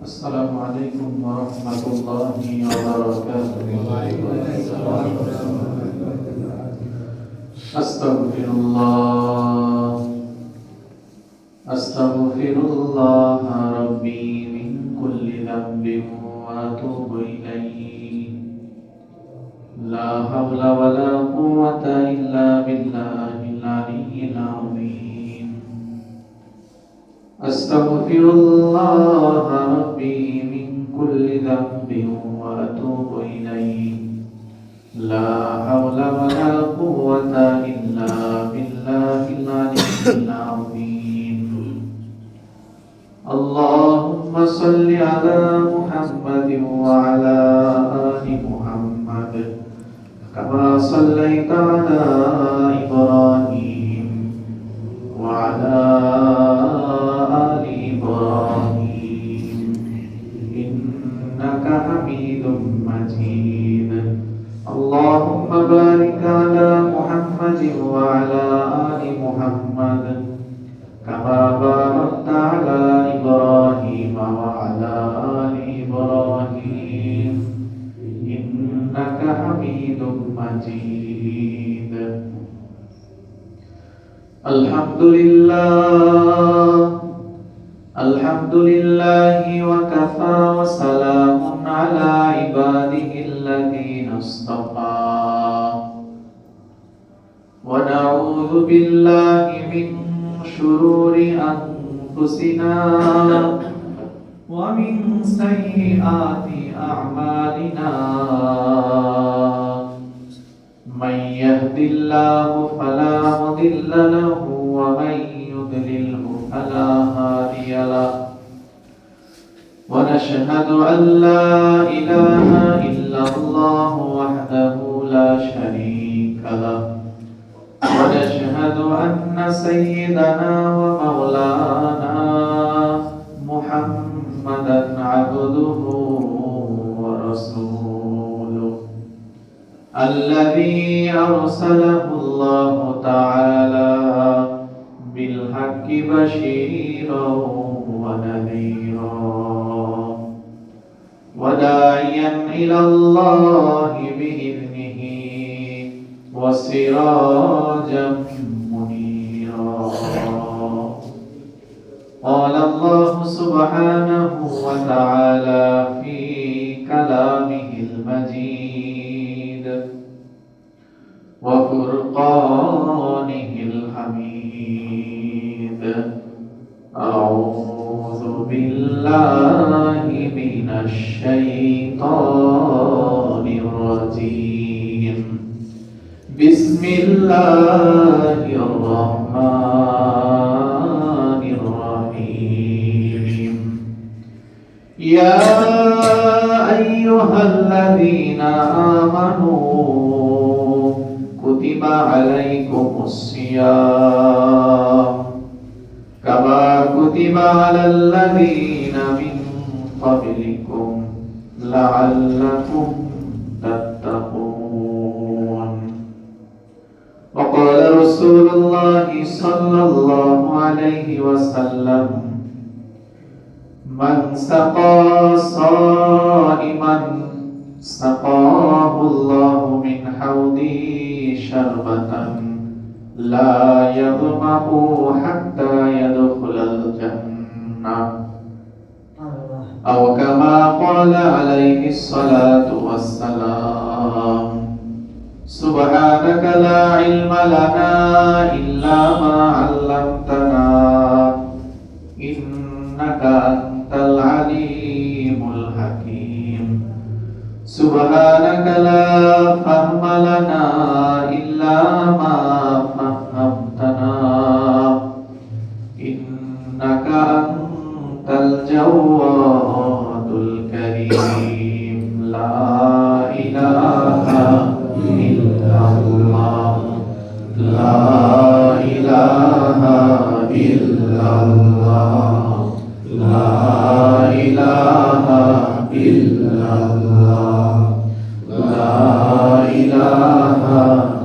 السلام عليكم ورحمة الله وبركاته. أستغفر الله ربي من كل ذنب وأتوب إليه. لا حول ولا قوة إلا بالله العلي العظيم. أستغفر الله ربي من كل ذنب وأتوب إليه. لا حول ولا قوة إلا بالله العلي العظيم. اللهم صل على محمد وعلى آل محمد كما صليت على إبراهيم وعلى آل إبراهيم إنك حميد مجيد. اللهم بارك على محمد وعلى آل محمد كما باركت على إبراهيم وعلى آل إبراهيم إنك حميد مجيد. الحمد لله وكفى وسلام على عباده الذين اصطفى. ونعوذ بالله من شرور أنفسنا ومن سيئات أعمالنا. من يهد الله فلا مضل له ومن يضلله فلا هادي له. ونشهد أن لا إله إلا الله وحده لا شريك له. ونشهد أن سيدنا ومولانا محمدا عبده ورسوله الذي أرسله الله تعالى بالحق بشيرا ونذيرا وداعيا إلى الله بإذنه وسراجا منيرا. قال الله سبحانه وتعالى في كلامه المجيد وفرقانه الحميد. أعوذ بالله من الشيطان الرجيم. بسم الله الرحمن الرحيم. يا أيها الذين آمنوا كتب عليكم الصيام كما كتب على الذين من قبلكم لعلكم تتقون. وقال رسول الله صلى الله عليه وسلم: من سقى صائما سقاه الله من حوضه شربة لا يظمأ حتى يدخل الجنة، أو كما قال عليه الصلاة والسلام. سبحانك لا علم لنا إلا ما علمتنا إنك أنت العليم الحكيم. سبحانك لا فهم لنا إلا ما فهمتنا إنك أنت الجواد الكريم. لا إله إلا الله. لا إله إلا الله. لا إله إلا الله. لا إله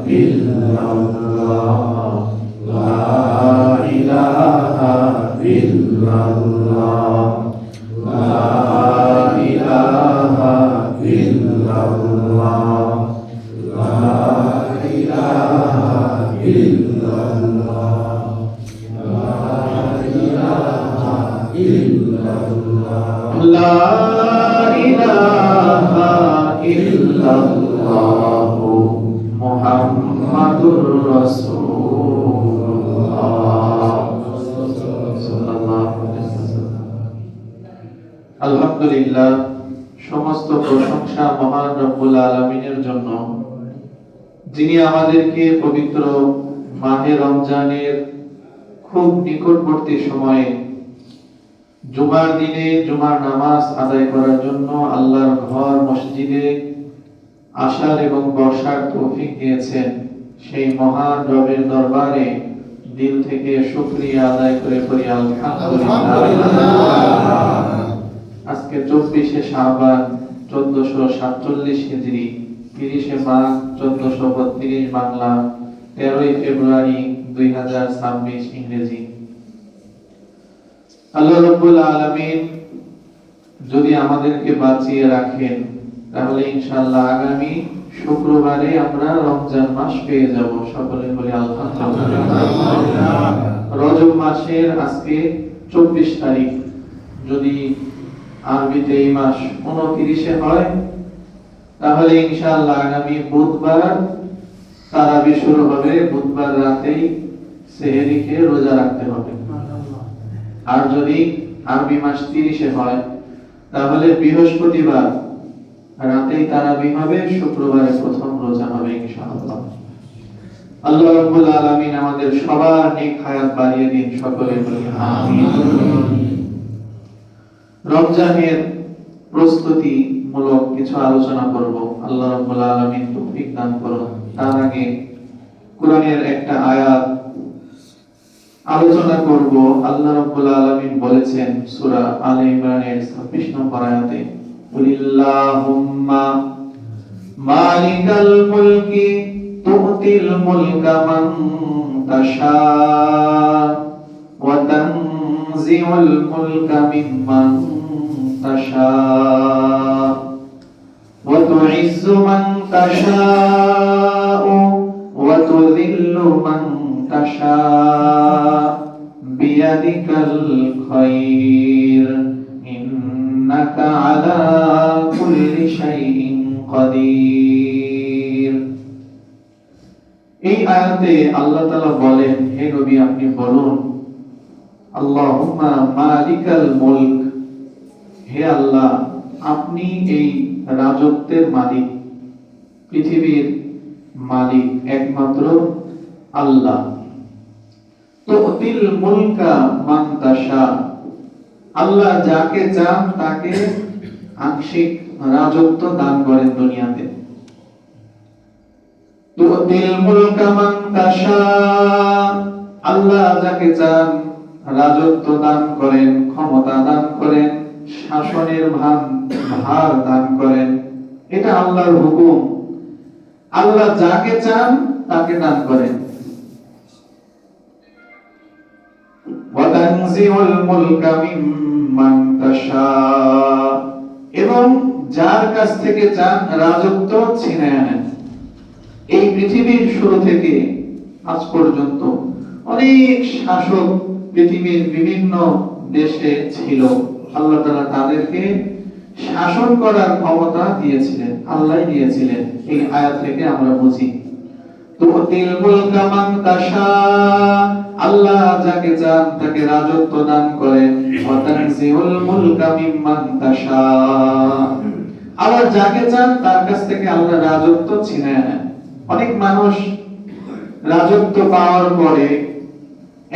إلا الله. لا إله إلا الله. لا লা ইলাহা ইল্লাল্লাহ মুহাম্মাদুর রাসূলুল্লাহ সাল্লাল্লাহু আলাইহি ওয়াসাল্লাম। আলহামদুলিল্লাহ, সমস্ত প্রশংসা মহান রব্বুল আলামিনের জন্য, যিনি আমাদেরকে পবিত্র মাহে রমজানের খুব নিকটবর্তী সময়ে জুমার দিনে জুমার নামাজ আদায় করার জন্য আল্লাহর ঘর মসজিদে আসার এবং বসার তৌফিক দিয়েছেন। সেই মহান রবের দরবারে দিল থেকে শুকরিয়া আদায় করে পড়ি আলহামদুলিল্লাহ। আজকে 24শে শাবান 1447 হিজরি, 30শে মাঘ 1432 বাংলা, 13ই ফেব্রুয়ারি 2026 ইংরেজি। আল্লাহ রাব্বুল আলামিন যদি আমাদেরকে বাঁচিয়ে রাখেন তাহলে ইনশাআল্লাহ আগামী শুক্রবারে আমরা রমজান মাস পেয়ে যাব। সকলে বলি আলহামদুলিল্লাহ। রজব মাসের আজকে 24 তারিখ, যদি আরবিতে এই মাস 29-এ হয় তাহলে ইনশাআল্লাহ আগামী বুধবার তারাবি শুরু হবে। বুধবার রাতেই সেহরি খেয়ে রোজা রাখতে হবে। আর যদি আরবি মাস 30-এ হয় তাহলে বৃহস্পতিবার রাতেই তারাবি হবে, শুক্রবারে প্রথম রোজা হবে ইনশাআল্লাহ। আল্লাহ রাব্বুল আলামিন আমাদের সবার নেক হায়াত বাড়িয়ে দিন। সকলে বলি আমিন। রমজানের প্রস্তুতি মূলক কিছু আলোচনা করব। আল্লাহ রাব্বুল আলামিন তৌফিক দান করুন। তার আগে কোরআনের একটা আয়াত আলোচনা করব। আল্লাহ রাব্বুল আলামিন বলেছেন সূরা আলে ইমরানের 26 নম্বর আয়াতে, কুলিল্লাহুম্মা মালিকাল মুলকি তুতিল মুলকা মান তাশা ওয়া তানজিউল মুলকা মিম্মান তাশা ওয়া তুইজ্জু মান তাশা ওয়া তুযিল্লু মান তাশা বিয়াদিকাল খায়র ইন্নাকা আলা কুল্লি শাইইন কাদির। এই আয়াতে আল্লাহ তাআলা বলেন, হে নবী আপনি বলুন, আল্লাহুম্মা মালিকাল মুলক, হে আল্লাহ আপনি এই রাজত্বের মালিক, পৃথিবীর মালিক একমাত্র আল্লাহ। তুতিল মুলকা মান তাশা, আল্লাহ যাকে চান তাকে আংশিক রাজত্ব দান করেন দুনিয়াতে। তুতিল মুলকা মান তাশা, আল্লাহ যাকে চান রাজত্ব দান করেন, ক্ষমতা দান করেন, শাসনের ভার দান করেন। এটা আল্লাহর হুকুম। আল্লাহ যাকে চান তাকে দান করেন। ওয়া তানজিউল মুলকা মিম্মান তাশা, এবং যার কাছ থেকে চান রাজত্ব ছিনিয়ে আনেন। এই পৃথিবীর শুরু থেকে আজ পর্যন্ত অনেক শাসক পৃথিবীর বিভিন্ন দেশে ছিল। আল্লাহ তাআলা তাদেরকে শাসন করার ক্ষমতা দিয়েছিলেন, আল্লাহই দিয়েছিলেন। এই আয়াত থেকে আমরা বুঝি তুতিল মুলকা মান তাশা, আল্লাহ যাকে চান তাকে রাজত্ব দান করেন। ওয়া তানজিউল মুলকা মিম্মান তাশা, আবার যাকে চান তার কাছ থেকে আল্লাহ রাজত্ব ছিনিয়ে নেন। অনেক মানুষ রাজত্ব পাওয়ার পরে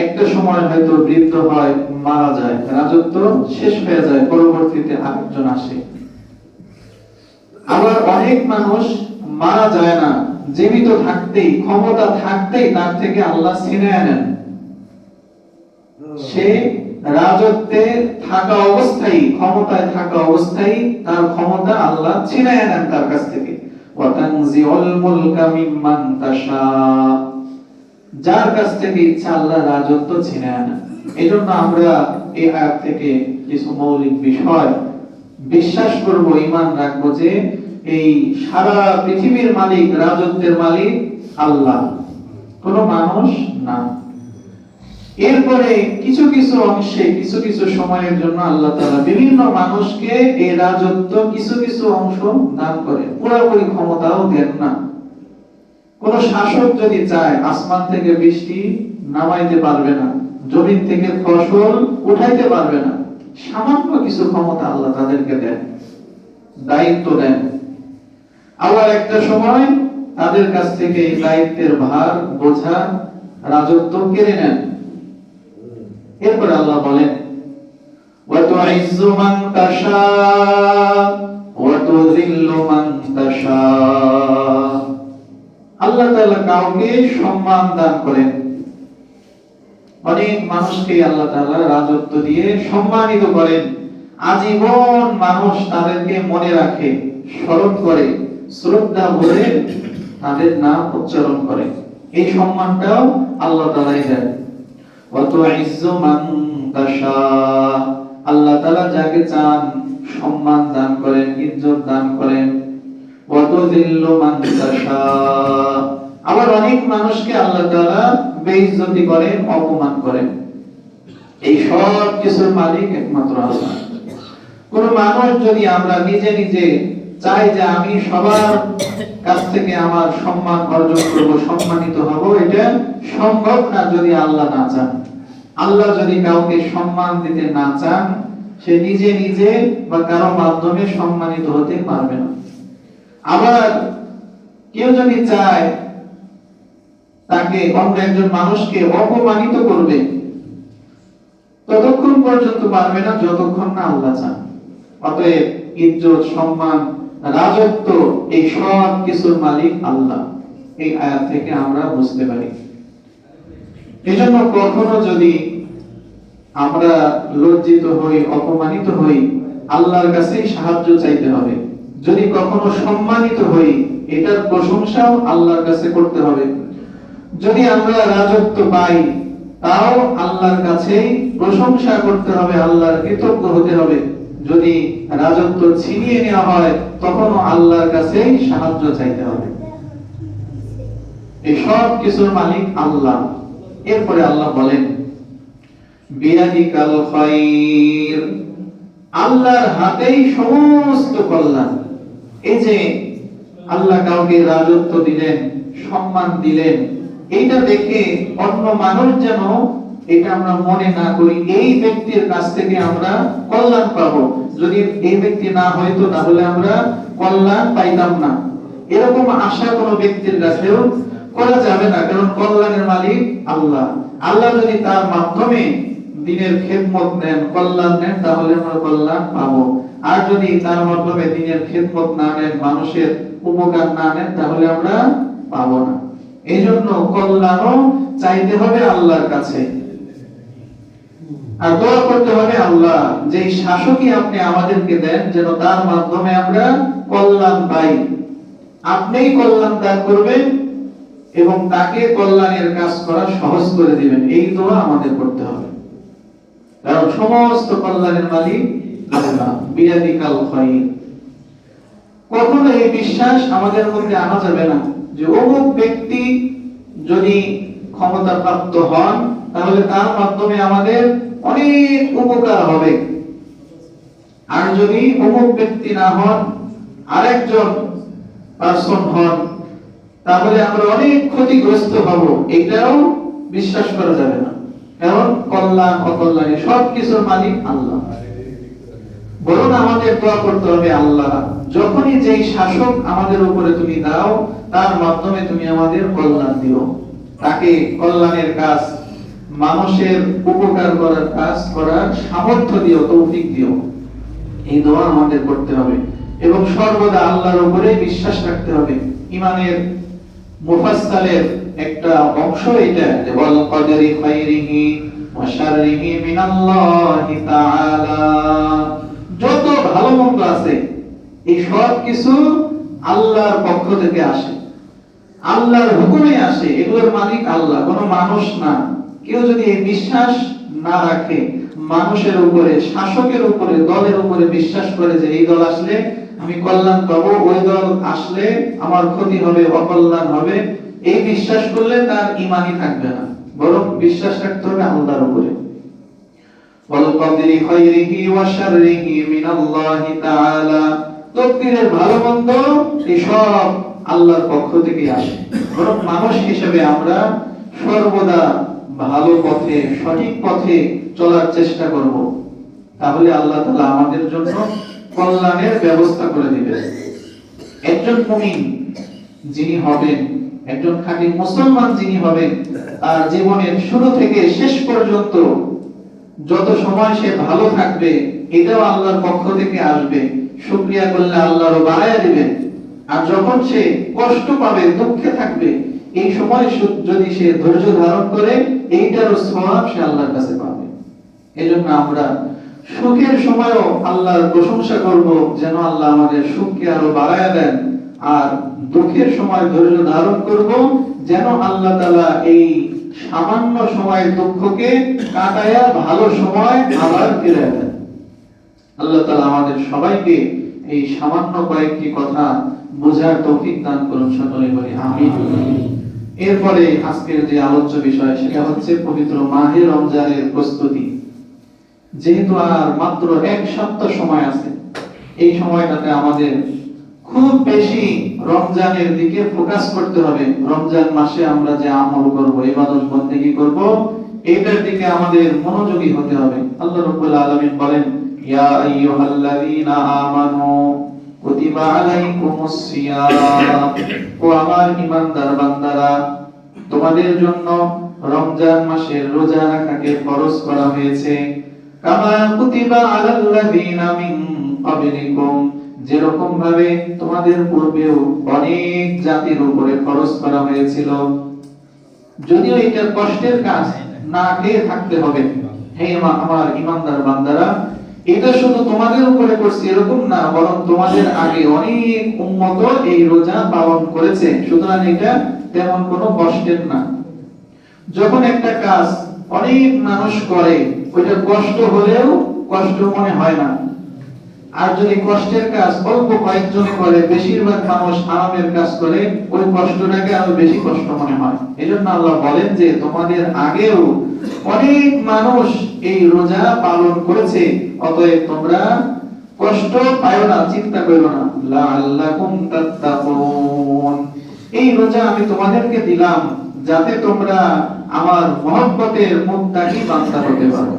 একটা সময় হয়তো বৃদ্ধ হয়, মারা যায়, রাজত্ব শেষ হয়ে যায়, পরবর্তীতে আরেকজন আসে। আবার অনেক মানুষ মারা যায় না, জীবিত থাকতেই, ক্ষমতা থাকতেই তার থেকে আল্লাহ ছিনিয়ে নেন। সে রাজত্বে থাকা অবস্থায়, ক্ষমতায় থাকা অবস্থায় তার ক্ষমতা আল্লাহ ছিনিয়ে নেন তার কাছ থেকে। ওয়া তানজিউল মুলকা মিম্মান তাশা, যার কাছ থেকে ইচ্ছা আল্লাহ রাজত্ব ছিনিয়ে নেন। এজন্য আমরা এই আয়াত থেকে কিছু মৌলিক বিষয় বিশ্বাস করব, ঈমান রাখবো যে এই সারা পৃথিবীর মালিক, রাজত্বের মালিক আল্লাহ, কোনো মানুষ না। এরপরে কিছু কিছু অংশে কিছু কিছু সময়ের জন্য আল্লাহ তাআলা বিভিন্ন মানুষকে এই রাজত্ব কিছু কিছু অংশ দান করেন, পুরোপুরি ক্ষমতাও দেন না। কোন শাসক যদি চায় আসমান থেকে বৃষ্টি নামাইতে পারবে না, জমিন থেকে ফসল উঠাইতে পারবে না, সামান্য কিছু ক্ষমতা আল্লাহ তাদেরকে দেন, দায়িত্ব দেন। আবার একটা সময় তাদের কাছ থেকে এই দায়িত্বের ভার বোঝা রাজত্ব কেড়ে নেন। এরপর আল্লাহ বলেন ওয়া তুইজ্জু মান তাশা ওয়া তুযিল্লু মান তাশা। আল্লাহ তাআলা কাউকে সম্মান দান করেন, অনেক মানুষকে আল্লাহ তাআলা রাজত্ব দিয়ে সম্মানিত করেন। আজীবন মানুষ তাদেরকে মনে রাখে, স্মরণ করে, শ্রদ্ধা ভরে তাদের নাম উচ্চারণ করে। এই সম্মানটাও আল্লাহ তাআলাই দেন। ওয়া তুইজ্জু মান তাশা, আল্লাহ তাআলা যাকে চান সম্মান দান করেন, ইজ্জত দান করেন। ওয়া তুযিল্লু মান তাশা, আবার অনেক মানুষকে আল্লাহ তাআলা বেইজ্জতি করেন, অপমান করেন। এই সব কিছুর মালিক একমাত্র আল্লাহ। কোন মানুষ যদি আমরা নিজে নিজে চাই যে আমি সবার কাছ থেকে আমার সম্মান অর্জন করব, সম্মানিত হব, এটা সম্ভব না যদি আল্লাহ না চান। আল্লাহ যদি কাউকে সম্মান দিতে না চান, সে নিজে নিজে বা কারো মাধ্যমে সম্মানিত হতে পারবে না। আবার কেউ যদি চায় তাকে অন্য একজন মানুষকে অপমানিত করবে, ততক্ষণ পর্যন্ত পারবে না যতক্ষণ না আল্লাহ চান। অতএব ইজ্জত, সম্মান, রাজত্ব এই সব কিছুর মালিক আল্লাহ। এই আয়াত থেকে আমরা বুঝতে পারি। এজন্য কখনো যদি আমরা লজ্জিত হই, অপমানিত হই, আল্লাহর কাছেই সাহায্য চাইতে হবে। যদি কখনো সম্মানিত হই, এটার প্রশংসাও আল্লাহর কাছে করতে হবে। যদি আমরা রাজত্ব পাই, তাও আল্লাহর কাছেই প্রশংসা করতে হবে, আল্লাহর কৃতজ্ঞ হতে হবে। যদি রাজত্ব ছিনিয়ে নেওয়া হয়, তখনও আল্লাহর কাছেই সাহায্য চাইতে হবে। এই সব কিছুর মালিক আল্লাহ। এরপরে আল্লাহ বলেন বিয়াদিকাল খায়র, আল্লাহর হাতেই সমস্ত কল্যাণ। এই যে আল্লাহ কাউকে রাজত্ব দিলেন, সম্মান দিলেন, এইটা দেখে অন্য মানুষ যেন এটা আমরা মনে না করি এই ব্যক্তির কাছ থেকে আমরা কল্যাণ পাবো। যদি এই ব্যক্তি না হইতো তাহলে আমরা কল্যাণ পাইতাম না, এরকম আশা কোনো ব্যক্তির কাছেও করা যাবে না। কারণ কল্যাণের মালিক আল্লাহ। আল্লাহ যদি তার মাধ্যমে দ্বীনের খেদমত নেন, কল্যাণ নেন, তাহলে আমরা কল্যাণ পাবো। আর যদি তার মাধ্যমে দ্বীনের খেদমত না নেন, মানুষের উপকার না নেন, তাহলে আমরা পাবো না। এই জন্য কল্যাণও চাইতে হবে আল্লাহর কাছে, আর দোয়া করতে হবে আল্লাহ যে শাসকই আপনি আমাদেরকে দেন যেন তার মাধ্যমে আমরা কল্যাণ পাই। আপনিই কল্যাণ দান করবেন এবং তাকে কল্যাণের কাজ করা সহজ করে দিবেন। এই দোয়া আমাদের করতে হবে, কারণ সমস্ত কল্যাণের মালিক আল্লাহ। বিয়াদিকাল খায়র। কখনো এই বিশ্বাস আমাদের মধ্যে আনা যাবে না যে অমুক ব্যক্তি যদি ক্ষমতা প্রাপ্ত হন তাহলে তার মাধ্যমে আমাদের অনেক উপকার হবে, আর যদি অমুক ব্যক্তি না হন, আরেকজন পারসন হন, তাহলে আমরা অনেক ক্ষতিগ্রস্ত হব। এটাও বিশ্বাস করা যাবে না, কারণ কল্যাণ অকল্যাণে সবকিছুর মালিক আল্লাহ। বরং আমাদের দোয়া করতে হবে আল্লাহ যখনই যেই শাসক আমাদের উপরে তুমি দাও, তার মাধ্যমে তুমি আমাদের কল্যাণ দিও, তাকে কল্যাণের কাজ, মানুষের উপকার করার কাজ করার সামর্থ্য দিও, তৌফিক দিও। এই দোয়া আমাদের করতে হবে এবং সর্বদা আল্লাহর উপরে বিশ্বাস রাখতে হবে। ঈমানের মুফাসসালের একটা অংশ এটা, যে ওয়াল কদরি খায়রিহি ওয়া শাররিহি মিনাল্লাহি তাআলা। যত ভালো মন্দ আছে এই সব কিছু আল্লাহর পক্ষ থেকে আসে, আল্লাহর হুকুমে আসে। এগুলোর মালিক আল্লাহ, কোনো মানুষ না। কেউ যদি এই বিশ্বাস না রাখে, মানুষের উপরে, শাসকের উপরে, দলের উপরে বিশ্বাস করে যে এই দল আসলে আমি কল্যাণ পাবো, ওই দল আসলে আমার ক্ষতি হবে, অকল্যাণ হবে, এই বিশ্বাস করলে তার ঈমানই থাকবে না। বরং বিশ্বাস রাখতে হবে আল্লাহর উপরে। ওয়াল কদরি খায়রিহি ওয়া শাররিহি মিনাল্লাহি তাআলা, তকদীরের ভালো মন্দ এসব আল্লাহর পক্ষ থেকে আসে। বরং মানুষ হিসেবে আমরা সর্বদা ভালো পথে, সঠিক পথে চলার চেষ্টা করব, তাহলে আল্লাহ তাআলা আমাদের জন্য কল্যাণের ব্যবস্থা করে দিবেন। একজন মুমিন যিনি হবেন, একজন খাঁটি মুসলমান যিনি হবেন, তার জীবনের শুরু থেকে শেষ পর্যন্ত যত সময় সে ভালো থাকবে, এটাও আল্লাহর পক্ষ থেকে আসবে। শুকরিয়া করলে আল্লাহও বাড়ায়া দিবেন। আর যখন সে কষ্ট পাবে, দুঃখে থাকবে, এই সময় যদি সে ধৈর্য ধারণ করে, এইটারও সওয়াব সে আল্লাহর কাছে পাবে। এজন্য আমরা সুখের সময়ও আল্লাহর প্রশংসা করব, যেন আল্লাহ আমাদের সুখকে আরো বাড়ায়া দেন। আর দুঃখের সময় ধৈর্য ধারণ করব, যেন আল্লাহ তাআলা এই সামান্য সময়ের দুঃখকে কাটায়া ভালো সময় আবার ফিরিয়ে দেন। আল্লাহ তাআলা আমাদের সবাইকে এই সামান্য কয়েকটি কথা বোঝার তৌফিক দান করুন, সকলে বলি আমিন। এরপরে আজকের যে আলোচ্য বিষয়, সেটা হচ্ছে পবিত্র মাহে রমজানের প্রস্তুতি। যেহেতু আর মাত্র এক সপ্তাহ সময় আছে, এই সময়টাতে আমাদের খুব বেশি রমজানের দিকে ফোকাস করতে হবে। রমজান মাসে আমরা যে আমল করব, ইবাদত বন্দেগী করব, এটার দিকে আমাদের মনোযোগী হতে হবে। আল্লাহ রাব্বুল আলামিন বলেন, ইয়া আইয়ুহাল্লাযীনা আমানু কুতিবা আলাইকুমুস সিয়াম, ও আমার ঈমানদার বান্দারা, তোমাদের জন্য রমজান মাসের রোজা রাখাকে ফরজ করা হয়েছে। কামা কুতিবা আলাল্লাযীনা মিন ক্বাবলিকুম, যেরকম ভাবে তোমাদের পূর্বেও অনেক জাতির উপরে ফরজ করা হয়েছিল। যদিও এটা কষ্টের কাজ, না খেয়ে থাকতে হবে। হে আমার ঈমানদার বান্দারা, এটা শুধু তোমাদের উপরে করছি এরকম না, বরং তোমাদের আগে অনেক উম্মত এই রোজা পালন করেছে। সুতরাং এটা তেমন কোনো কষ্টের না। যখন একটা কাজ অনেক মানুষ করে, ওইটা কষ্ট হলেও কষ্ট মনে হয় না। আর যদি কষ্টের কাজ অল্প কয়েকজনে করে, বেশিরভাগ মানুষ আরামের কাজ করে, ওই কষ্টটাকে আরো বেশি কষ্ট মনে হয়। এজন্য আল্লাহ বলেন যে তোমাদের আগেও অনেক মানুষ এই রোজা পালন করেছে, অতএব তোমরা কষ্ট পায়ো না, চিন্তা করো না। লাআল্লাকুম তাত্তাকুন, এই রোজা আমি তোমাদেরকে দিলাম যাতে তোমরা আমার মহব্বতের মুত্তাকি বান্দা হতে পারো।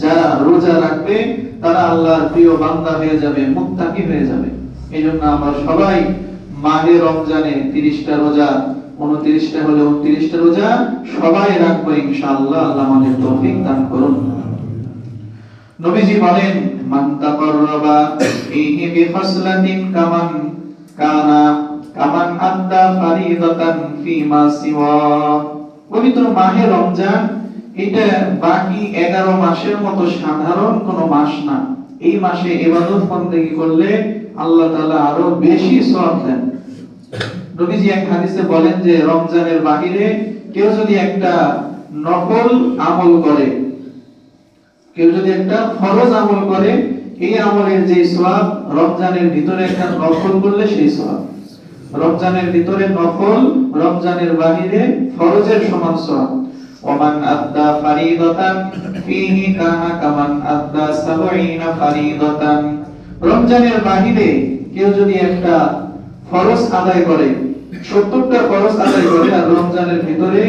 যারা রোজা রাখবে তারা আল্লাহর প্রিয় বান্দা হয়ে যাবে, মুত্তাকি হয়ে যাবে। এইজন্য আমরা সবাই মাহে রমজানে 30টা রোজা, 29টা হলে 29টা রোজা সবাই রাখবো ইনশাআল্লাহ। আল্লাহ আমাদের তৌফিক দান করুন। নবীজি বলেন, মান তাকাররাবা ফীহি বিখাসলাতিন কামান আদ্দা ফারিদাতান ফীমা সিওয়া, পবিত্র মাহে রমজান এটা বাকি 11 মাসের মতো সাধারণ কোনো মাস না। এই মাসে ইবাদত বন্দেগী করলে আল্লাহ তাআলা আরো বেশি সওয়াব দেন। নবীজি এক হাদিসে বলেন যে রমজানের বাহিরে কেউ যদি একটা নফল আমল করে, কেউ যদি একটা ফরজ আমল করে, এই আমলের যে সওয়াব, রমজানের ভিতরে একটা নফল করলে সেই সওয়াব। রমজানের ভিতরে নফল, রমজানের বাহিরে ফরজের সমান সওয়াব। ওমান আদ্দা ফারিদাতান ফীহি কানা কামান আদ্দা 70 ফারিদাতান, রমজানের বাহিরে কেউ যদি একটা ফরজ আদায় করে, 70টা ফরজ আদায় করে, আর রমজানের ভিতরে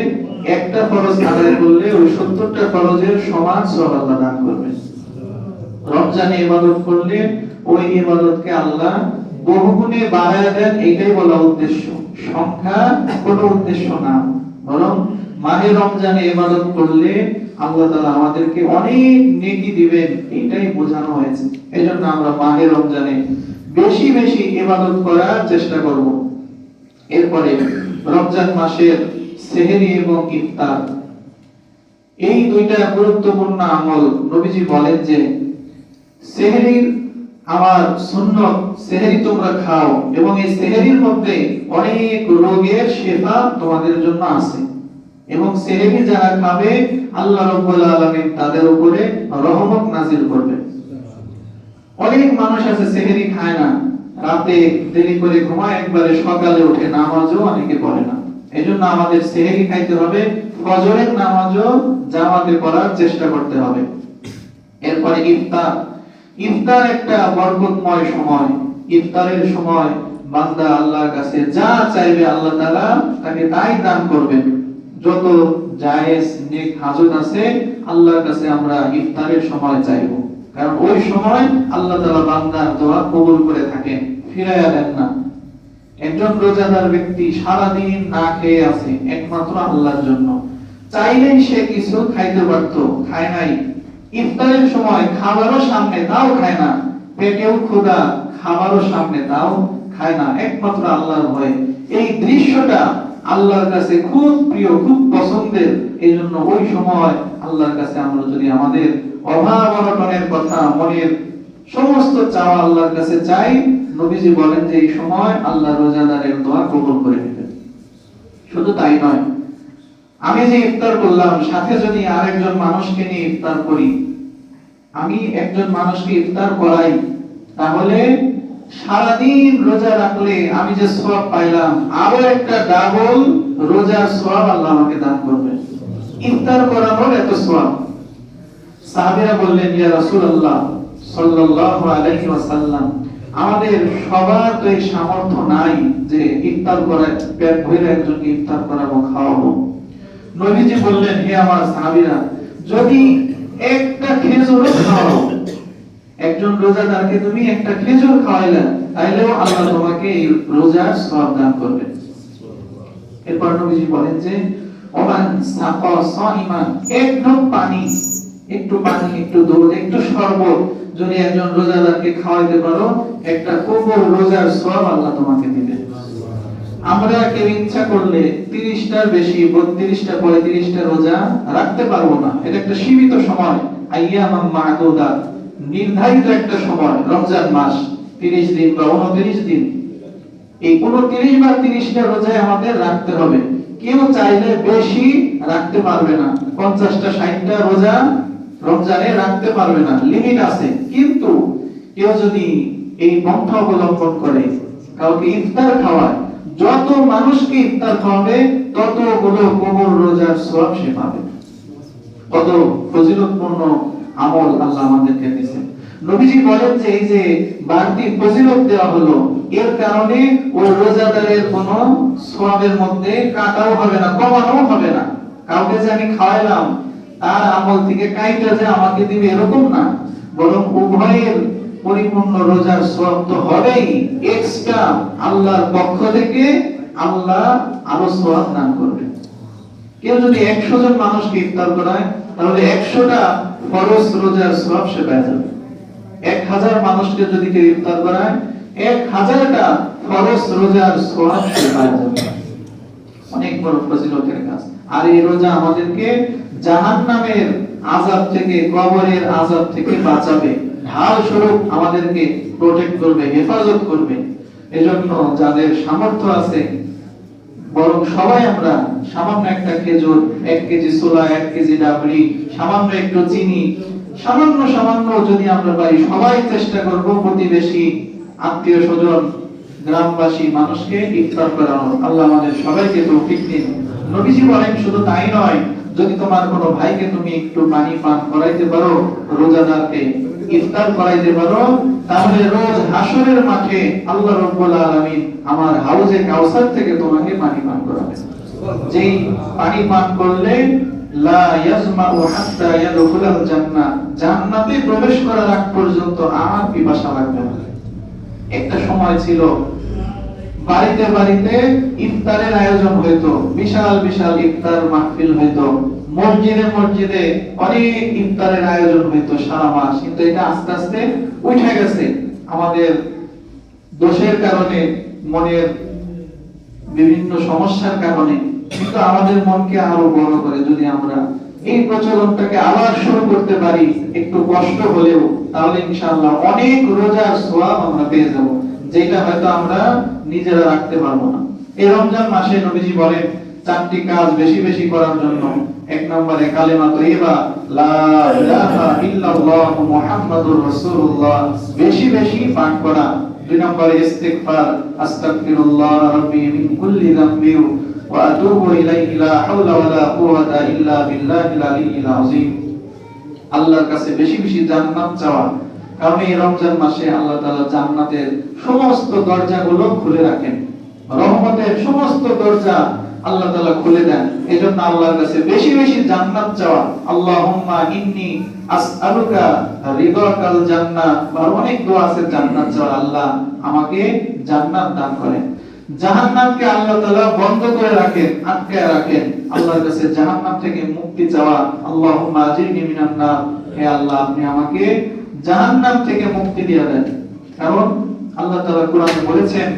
একটা ফরজ আদায় করলে ওই 70টা ফরজের সমান সওয়াব আল্লাহ দান করবেন। রমজানে ইবাদত করলে ওই ইবাদতকে আল্লাহ বহুগুণে বাড়ায় দেন, এটাই বলা উদ্দেশ্য। সংখ্যা কোনো উদ্দেশ্য না, বরং মাহে রমজানে ইবাদত করলে আল্লাহ তাআলা আমাদেরকে অনেক নেকি দিবেন, এটাই বোঝানো হয়েছে। এজন্য আমরা মাহে রমজানে বেশি বেশি ইবাদত করার চেষ্টা করব। এরপরে রমজান মাসের সেহরি এবং ইফতার, এই দুইটা গুরুত্বপূর্ণ আমল। নবীজি বলেন যে সেহরির আমার সুন্নত, সেহরি তোমরা খাও, এবং এই সেহরির মধ্যে অনেক রোগের শিফা তোমাদের জন্য আছে। এবং সেহরি যারা খাবে, আল্লাহ রাব্বুল আলামিন তাদের উপরে রহমত নাযিল করবেন। অনেক মানুষ আছে সেহরি খায় না, রাতে দেরি করে ঘুমায়, একবারে সকালে উঠে নামাজও অনেকে পড়ে না। এজন্য আমাদের সেহরি খাইতে হবে, ফজরের নামাজও জামাতে পড়ার চেষ্টা করতে হবে। এরপরে ইফতার। ইফতার একটা বরকতময় সময়। ইফতারের সময় বান্দা আল্লাহর কাছে যা চাইবে আল্লাহ তাআলা তাকে তাই দান করবেন। যত জায়েজ নেক হাজত আছে আল্লাহর কাছে আমরা ইফতারের সময় চাইবো, কারণ ওই সময় আল্লাহ তাআলা বান্দার দোয়া কবুল করে থাকেন, ফিরাইয়া দেন না। একজন রোজাদার ব্যক্তি সারা দিন না খেয়ে আছে একমাত্র আল্লাহর জন্য, চাইলেই সে কিছু খাইতে পারতো, খায় নাই। ইফতারের সময় খাবারও সামনে তাও খায় না, পেটেও ক্ষুধা, খাবারও সামনে তাও খায় না, একমাত্র আল্লাহর ভয়ে। এই দৃশ্যটা আল্লাহর কাছে খুব প্রিয়, খুব পছন্দের। এই জন্য ওই সময় আল্লাহর কাছে আমরা যদি আমাদের অভাব অনটনের কথা, মনের সমস্ত চাওয়া আল্লাহর কাছে চাই, নবীজি বলেন যে এই সময় আল্লাহ রোজাদারের দোয়া কবুল করে নেবেন। শুধু তাই নয়, আমি যে ইফতার করলাম সাথে যদি আরেকজন মানুষকে নিয়ে ইফতার করি, আমি একজন মানুষকে ইফতার করাই, তাহলে সারাদিন রোজা রাখলে আমি যে সওয়াব পাইলাম আরো একটা ডাবল রোজার সওয়াব আল্লাহ আমাকে দান করবেন। ইফতার করানোর এত সওয়াব। সাহাবীরা বললেন, ইয়া রাসূলুল্লাহ সাল্লাল্লাহু আলাইহি ওয়াসাল্লাম, আমাদের সবার তো এই সামর্থ্য নাই যে ইফতার করে পেট ভরে একজনকে ইফতার করাবো, খাওয়াবো। নবীজি বললেন, হে আমার সাহাবীরা, যদি একটা খেজুর খাওয়াও, একজন রোজাদারকে তুমি একটা খেজুর খাওয়াইলে, তাইলেও আল্লাহ তোমাকে এই রোজার সওয়াব দান করবেন। এরপর নবীজি বলেন যে ওমান সাকা সাইমান, এক ঢোক পানি, একটু পানি, একটু দুধ, একটু শরবত যদি একজন রোজাদারকে খাওয়াইতে পারো, একটা কবুল রোজার সওয়াব আল্লাহ তোমাকে দিবেন। আমরা কেউ ইচ্ছা করলে 30টার বেশি, 32টা 35টা রোজা রাখতে পারবো না। এটা একটা সীমিত সময়, আইয়ামাম মা'দুদাত, নির্ধারিত একটা সময়, রমজান মাস 30 দিন বা 29 দিন। এই 29 বা 30টা রোজায় আমাদের রাখতে হবে। কেউ চাইলে বেশি রাখতে পারবে না, 50টা 60টা রোজা রমজানে রাখতে পারবে না, লিমিট আছে। কিন্তু কেউ যদি এই পন্থা অবলম্বন করে, কাউকে ইফতার খাওয়ায়, যত মানুষকে ইফতার খাওয়াবে ততগুলো কবুল রোজার সওয়াব সে পাবে। কত ফজিলতপূর্ণ আমল আল্লাহ আমাদেরকে দিয়েছেন। নবীজি বলেন যে এই যে বাড়তি ফজিলত দেওয়া হলো, এর কারণে ওই রোজাদারের কোনো সওয়াবের মধ্যে কাটাও হবে না, কমানোও হবে না। কাউকে যে আমি খাওয়াইলাম তার আমল থেকে কাইটা যে আমাকে দিবে এরকম না, বরং উভয়ের পরিপূর্ণ রোজার সওয়াব তো হবেই, এক্সট্রা আল্লাহর পক্ষ থেকে আল্লাহ আরো সওয়াব দান করবেন। কেউ যদি 100 জন মানুষকে ইফতার করায়, তাহলে 100টা ফরজ রোজার সওয়াব সে পেয়ে যাবে। 1000 মানুষকে যদি কেউ ইফতার করায়, 1000টা ফরজ রোজার সওয়াব সে পেয়ে যাবে। অনেক বড় ফজিলতের কাজ। আর এই রোজা আমাদেরকে জাহান্নামের আযাব থেকে, কবরের আযাব থেকে বাঁচাবে, ঢাল স্বরূপ আমাদেরকে প্রোটেক্ট করবে, হেফাজত করবে। এজন্য যাদের সামর্থ্য আছে, বরং সবাই আমরা সামান্য একটা খেজুর, 1 কেজি ছোলা, 1 কেজি ডাবরি, সামান্য একটু চিনি, সামান্য সামান্য যদি আমরা পারি, সবাই চেষ্টা করব প্রতিবেশী, আত্মীয় স্বজন, গ্রামবাসী মানুষকে ইফতার করানো। আল্লাহ আমাদের সবাইকে তৌফিক দিন। নবীজি বলেন শুধু তাই নয়, যদি তোমার কোনো ভাইকে তুমি একটু পানি পান করাইতে পারো, রোজাদারকে ইফতার করাইতে পারো, তাহলে রোজ হাসরের মাঠে আল্লাহ রাব্বুল আলামিন আমার হাউজে কাউসার থেকে তোমাকে পানি পান করাবেন। যেই পানি পান করলে লা ইয়াজমাউ হাত্তা ইয়াদখুলাল জান্নাহ, জান্নাতে প্রবেশ করার আগ পর্যন্ত আর পিপাসা লাগবে না। একটা সময় ছিল বাড়িতে বাড়িতে ইফতারের আয়োজন হইতো, বিশাল বিশাল ইফতার মাহফিল হইতো, মসজিদে মসজিদে অনেক ইফতারের আয়োজন হইতো সারা মাস। কিন্তু এটা আস্তে আস্তে উঠে গেছে আমাদের দোষের কারণে, মনের বিভিন্ন সমস্যার কারণে। কিন্তু আমাদের মনকে আরো বড় করে যদি আমরা এই প্রচলনটাকে আবার শুরু করতে পারি, একটু কষ্ট হলেও, তাহলে ইনশাআল্লাহ অনেক রোজার সওয়াব আমরা পেয়ে যাব, যেটা হয়তো আমরা নিজেরা রাখতে পারবো না। এই রমজান মাসে নবীজি বলেন 4টি কাজ বেশি বেশি করার জন্য। 1 নম্বরে কালেমা তয়্যিবা, লা ইলাহা ইল্লাল্লাহ মুহাম্মাদুর রাসূলুল্লাহ, বেশি বেশি পাঠ করা। 2 নম্বরে ইস্তিগফার, আস্তাগফিরুল্লাহ রাব্বি মিন কুল্লি যামবি ওয়া আতুবু ইলাইহি লা হাওলা ওয়ালা কুওয়াতা ইল্লা বিল্লাহিল আলিয়্যিল আযীম। আল্লাহর কাছে বেশি বেশি জান্নাত চাওয়া, কারণ এই রমজান মাসে আল্লাহ তাআলা জান্নাতের সমস্ত দরজাগুলো খুলে রাখেন, রহমতের সমস্ত দরজা আল্লাহ তাআলা খুলে দেন। এজন্য আল্লাহর কাছে বেশি বেশি জান্নাত চাওয়া। আল্লাহুম্মা ইন্নী আসআলুকা রিদাকাল জান্নাহ, বা অনেক দোয়া আছে জান্নাত চাওয়া, আল্লাহ আমাকে জান্নাত দান করেন। জাহান্নামকে আল্লাহ তাআলা বন্ধ করে রাখেন, আটকায় রাখেন। আল্লাহর কাছে জাহান্নাম থেকে মুক্তি চাওয়া। আল্লাহুম্মা আজিরনি মিনান নার, হে আল্লাহ আপনি আমাকে জাহান্নাম থেকে মুক্তি দিয়ে দেন। কারণ আল্লাহ তাআলা কোরআনে বলেছেন,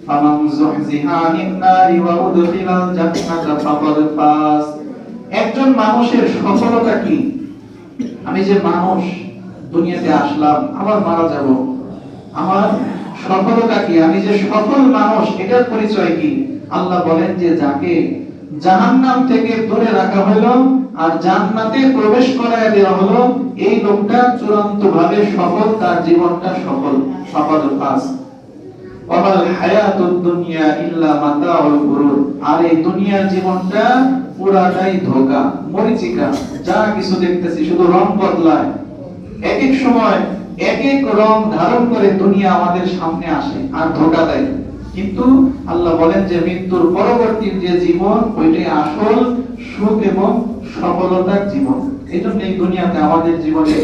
ফামান যুহজিহা আনিন নারি ওয়া উদখিলাল জান্নাতা ফাকাদ ফাজ। একজন মানুষের সফলতা কি? আমি যে মানুষ, দুনিয়াতে আসলাম, আবার মারা যাব, আমার সফলতা কি? আমি যে সফল মানুষ, এটার পরিচয় কি? আল্লাহ বলেন যে যাকে জাহান্নাম থেকে দূরে রাখা হলো আর জান্নাতে প্রবেশ করায় দেওয়া হলো, এই লোকটা চূড়ান্তভাবে সফল, তার জীবনটা সফল। ফাকাদ ফাজ। ওয়াল হায়াতুদ দুনিয়া ইল্লা মাতাউল গুরুর। আর এই দুনিয়ার জীবনটা পুরাটাই ধোঁকা, মরিচিকা। যা কিছু দেখতেছি শুধু রং বদলায়, এক এক সময় এক এক রং ধারণ করে দুনিয়া আমাদের সামনে আসে আর ধোঁকা দেয়। কিন্তু আল্লাহ বলেন যে মৃত্যুর পরবর্তী যে জীবন, ওইটাই আসল সুখ এবং সফলতার জীবন। এই জন্য এই দুনিয়াতে আমাদের জীবনে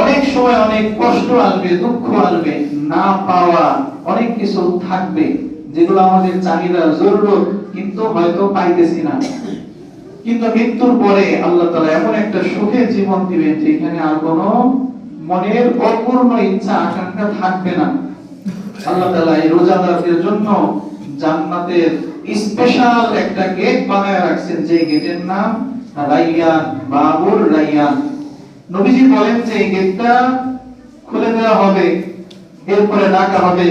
অনেক সময় অনেক কষ্ট আসবে, দুঃখ আসবে, না পাওয়া অনেক কিছু থাকবে, যেগুলো আমাদের চাহিদা, জরুরত, কিন্তু হয়তো পাইতেছি না। কিন্তু মৃত্যুর পরে আল্লাহ তাআলা এমন একটা সুখের জীবন দিবেন যেখানে আর কোনো মনের অপূর্ণ ইচ্ছা আকাঙ্ক্ষা থাকবে না। আল্লাহ তাআলা এই রোজাদারদের জন্য জান্নাতের স্পেশাল একটা গেট বানায় রাখছেন, যে গেটের নাম রাইয়ান, বাবুর রাইয়ান। নবীজি বলেন যে এই গেটটা খুলে দেওয়া হবে, এরপরে ডাকা হবে,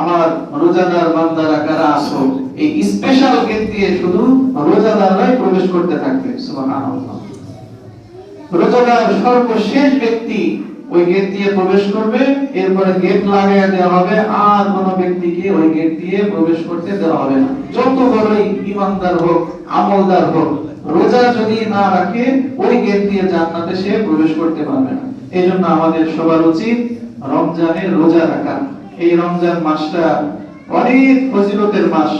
আমার রোজাদার বান্দারা কারা আসো। এই স্পেশাল গেট দিয়ে শুধু রোজাদাররাই প্রবেশ করতে থাকবে। সুবহানাল্লাহ। রোজাদার সর্বশেষ ব্যক্তি ওই গেট দিয়ে প্রবেশ করবে, এরপরে গেট লাগাইয়া দেওয়া হবে, আর কোন ব্যক্তিকে ওই গেট দিয়ে প্রবেশ করতে দেওয়া হবে না। যত বড়ই ঈমানদার হোক, আমলদার হোক, রোজা যদি না রাখে ওই গেট দিয়ে জান্নাতে সে প্রবেশ করতে পারবে না। এইজন্য আমাদের সবার উচিত রমজানের রোজা রাখা। এই রমজান মাসটা অনেক ফজিলতের মাস।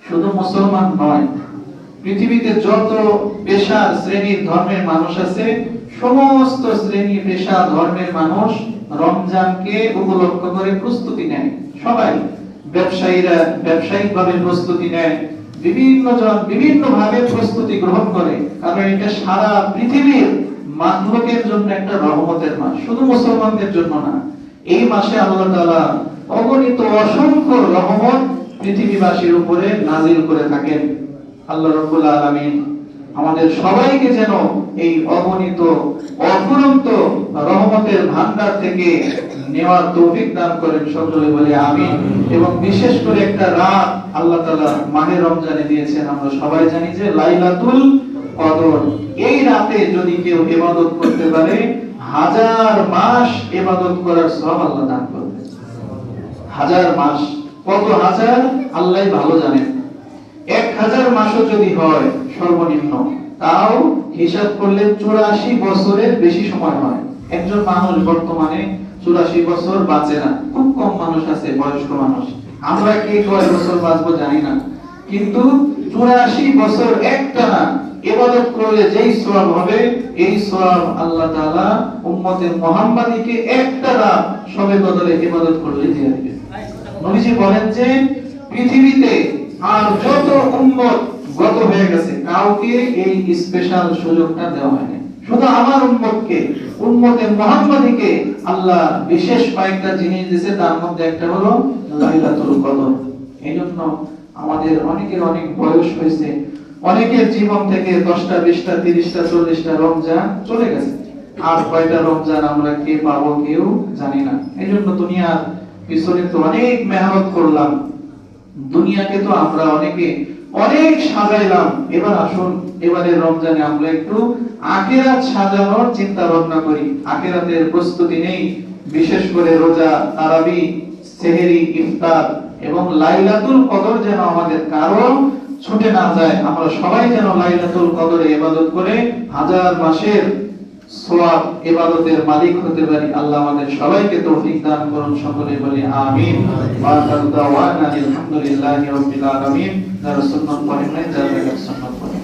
শুধু মুসলমান নয়, পৃথিবীতে যত পেশা, শ্রেণী, ধর্মের মানুষ আছে, সমস্ত শ্রেণী, পেশা, ধর্মের মানুষ রমজানকে উপলক্ষ করে প্রস্তুতি নেয়। সবাই, ব্যবসায়ীরা ব্যবসায়িকভাবে প্রস্তুতি নেয়, বিভিন্ন জন বিভিন্ন ভাবে প্রস্তুতি গ্রহণ করে, কারণ এটা সারা পৃথিবীর মানবকের জন্য একটা রহমতের মাস, শুধু মুসলমানদের জন্য না। এই মাসে আল্লাহ তাআলা অগণিত অসংখ্য রহমত পৃথিবীবাসীর উপরে নাজিল করে থাকেন। আল্লাহ রাব্বুল আলামিন আমাদের সবাইকে যেন এই অগণিত অফুরন্ত রহমতের ভান্ডার থেকে নেওয়ার তৌফিক দান করেন, সকলে বলে আমিন। এবং বিশেষ করে একটা রাত আল্লাহ তাআলা মাহে রমজানে দিয়েছেন, আমরা সবাই জানি যে লাইলাতুল কদর। এই রাতে যদি কেউ ইবাদত করতে পারে, 1000 মাস ইবাদত করার সওয়াব আল্লাহ দান করবে। 1000 মাস, কত হাজার আল্লাহই ভালো জানেন। 1000 মাসও যদি হয় সর্বনিম্ন, তাও হিসাব করলে 84 বছরের বেশি সময় হয়। একজন মানুষ বর্তমানে 84 বছর বাঁচে না, খুব কম মানুষ আছে বয়স্ক মানুষ। আমরা কে কয় বছর বাঁচবো জানি না, কিন্তু 84 বছর একটানা ইবাদত করলে যেই সওয়াব হবে, এই সওয়াব আল্লাহ তাআলা উম্মতে মুহাম্মাদীকে একটা রাত শবে কদরে ইবাদত করলে দিয়ে দিবেন। নবীজি বলেন যে পৃথিবীতে আর যত উম্মত গত হয়ে গেছে, কাউকে এই স্পেশাল সুযোগটা দেওয়া হয়নি। শুধু আমার উম্মতকে, উম্মতে মুহাম্মাদীকে আল্লাহ বিশেষ কয়েকটা জিনিস দিয়েছে, তার মধ্যে একটা হলো লাইলাতুল কদর। এইজন্য আমাদের অনেকের অনেক বয়স হয়েছে, অনেকের জীবন থেকে 10টা 20টা 30টা 40টা রমজান চলে গেছে, আর কয়টা রমজান আমরা কে পাবো কেউ জানি না। এইজন্য দুনিয়ার পিছনে তো অনেক মেহনত করলাম, দুনিয়াকে তো আমরা অনেকে অনেক সাজাইলাম। এবার আসুন এবারে রমজানে আমরা একটু আখিরাত সাজানোর চিন্তা ভাবনা করি, আখিরাতের প্রস্তুতি নেই। বিশেষ করে রোজা, তারাবি, সেহরি, ইফতার এবং লাইলাতুল কদর যেন আমাদের কারো ছুটে না যায়। আমরা সবাই যেন লাইলাতুল কদরে ইবাদত করে হাজার মাসের সওয়াব ইবাদতের মালিক হতে পারি। আল্লাহ আমাদের সবাইকে তৌফিক দান করুন। সকলে বলি আমিন। ওয়া দাওয়ানা আলহামদুলিল্লাহি রাব্বিল আলামিন। যারা সুন্নাত পড়েন নাই, যারা সুন্নাত পড়েন।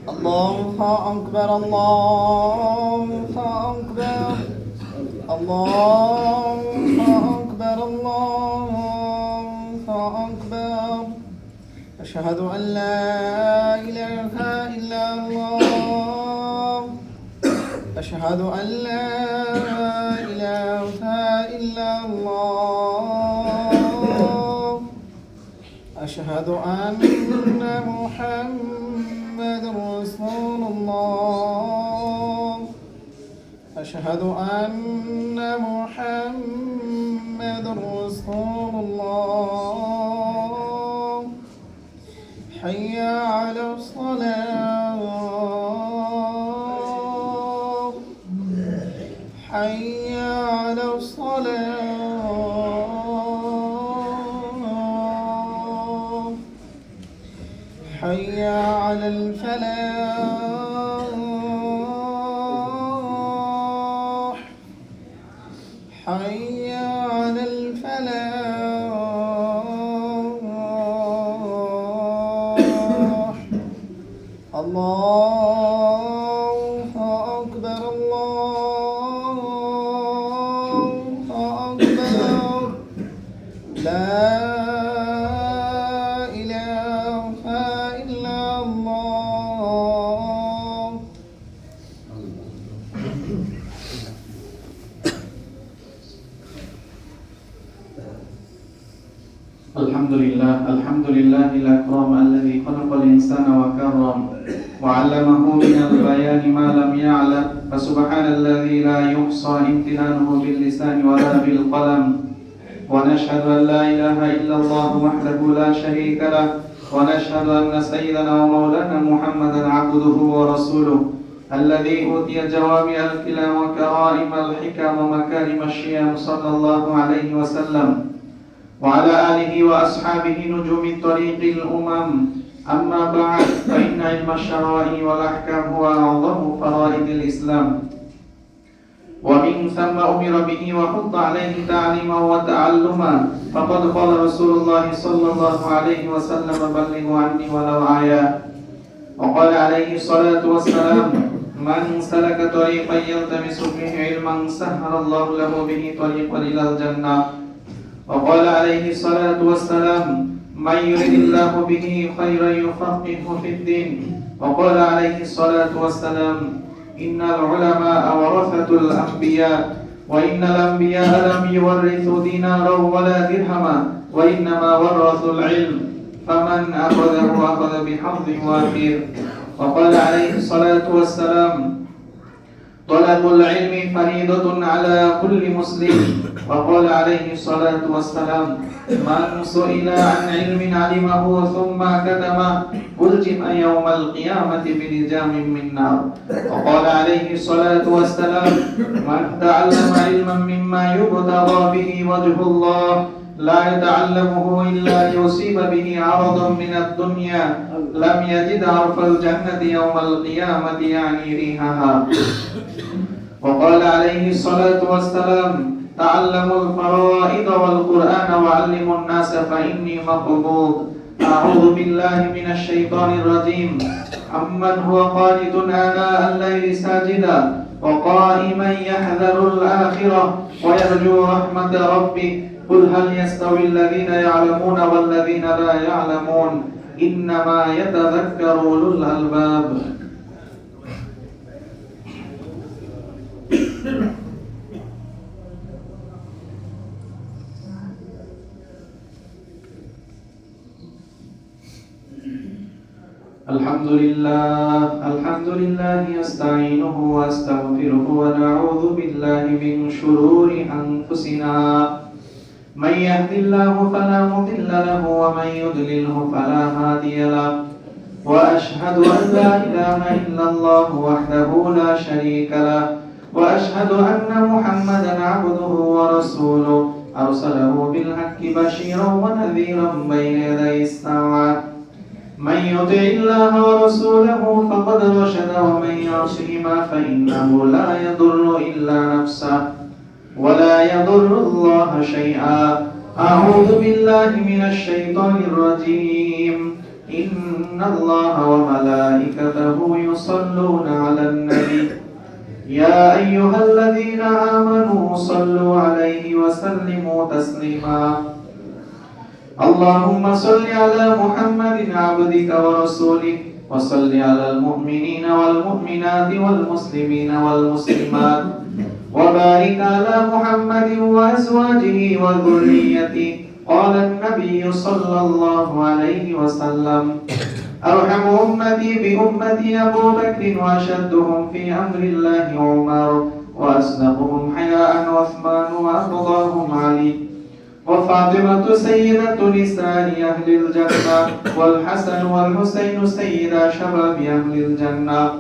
الله أكبر الله أكبر الله أكبر الله أكبر أشهد أن لا إله إلا الله أشهد أن لا إله إلا الله أشهد أن محمد رسول الله أشهد أن محمد رسول الله حي على الصلاة حي على الصلاة حي على الفلاح حي على الفلاح الله أكبر الله أكبر لا إله إلا الله الحمد لله الأكرم الذي خلق الإنسان وكرم وعلمه من البيان ما لم يعلم فسبحان الذي لا يحصى امتنانه باللسان ولا بالقلم ونشهد أن لا إله إلا الله وحده لا شريك له ونشهد أن سيدنا ومولانا محمدا عبده ورسوله الذي أوتي جوامع الكلام وكرائم الحكم ومكارم الشيم صلى الله عليه وسلم وعلى آله وأصحابه نجوم طريق الأمم أما بعد فإن علم الشرائع والأحكام هو أعظم فرائض الإسلام ومن ثم أمر به وحض عليه تعليما وتعلما فقد قال رسول الله صلى الله عليه وسلم بلغوا عني ولو آية وقال عليه الصلاة والسلام من سلك طريقا يلتمس فيه علما سهل الله له به طريقا إلى الجنة وقال عليه الصلاة والسلام من يرد الله به خيرا يفقهه في الدين وقال عليه الصلاة والسلام إن العلماء ورثة الأنبياء وإن الأنبياء لم يورثوا دينارا ولا درهما وإنما ورثوا العلم فمن أخذه أخذ بحظ وافر وقال عليه الصلاة والسلام طلب العلم فريضة على كل مسلم وقال عليه الصلاة والسلام من سئل عن علم علمه ثم كتمه ألجم يوم القيامة بلجام من نار وقال عليه الصلاة والسلام من تعلم علما مما يبتغى به وجه الله لا يتعلمه إلا يصيب به عرضا من الدنيا لم يجد عرف الجنة يوم القيامة يعني ريحها وقال عليه الصلاة والسلام تعلموا الفرائض والقرآن وعلموا الناس فإني مقبوض أعوذ بالله من الشيطان الرجيم أمن هو قانت آناء الليل ساجدا وقائما يحذر الآخرة ويرجو رحمة ربه قل هل يستوي الذين يعلمون والذين لا يعلمون إنما يتذكر أولو الألباب الحمد لله أستعينه وأستغفره ونعوذ بالله من شرور أنفسنا من يهد الله فلا مضل له ومن يضلله فلا هادي له وأشهد أن لا إله إلا الله وحده لا شريك له وأشهد أن محمدا عبده ورسوله أرسله بالحق بشيرا ونذيرا بين يدي الساعة من يطع الله ورسوله فقد رشد ومن يعصهما فإنه لا يضر إلا نفسه ولا يضر الله شيئا أعوذ بالله من الشيطان الرجيم إن الله وملائكته يصلون على النبي يا أيها الذين آمنوا صلوا عليه وسلموا تسليما اللهم صل على محمد عبدك ورسولك وصل على المؤمنين والمؤمنات والمسلمين والمسلمات وبارك على محمد وأزواجه وذريته قال النبي صلى الله عليه وسلم أرحم أمتي بأمتي أبو بكر وأشدهم في أمر الله عمر وأصدقهم حياء عثمان وأفضلهم علي وفاطمة سيدة نساء أهل الجنة والحسن والحسين سيدا شباب أهل الجنة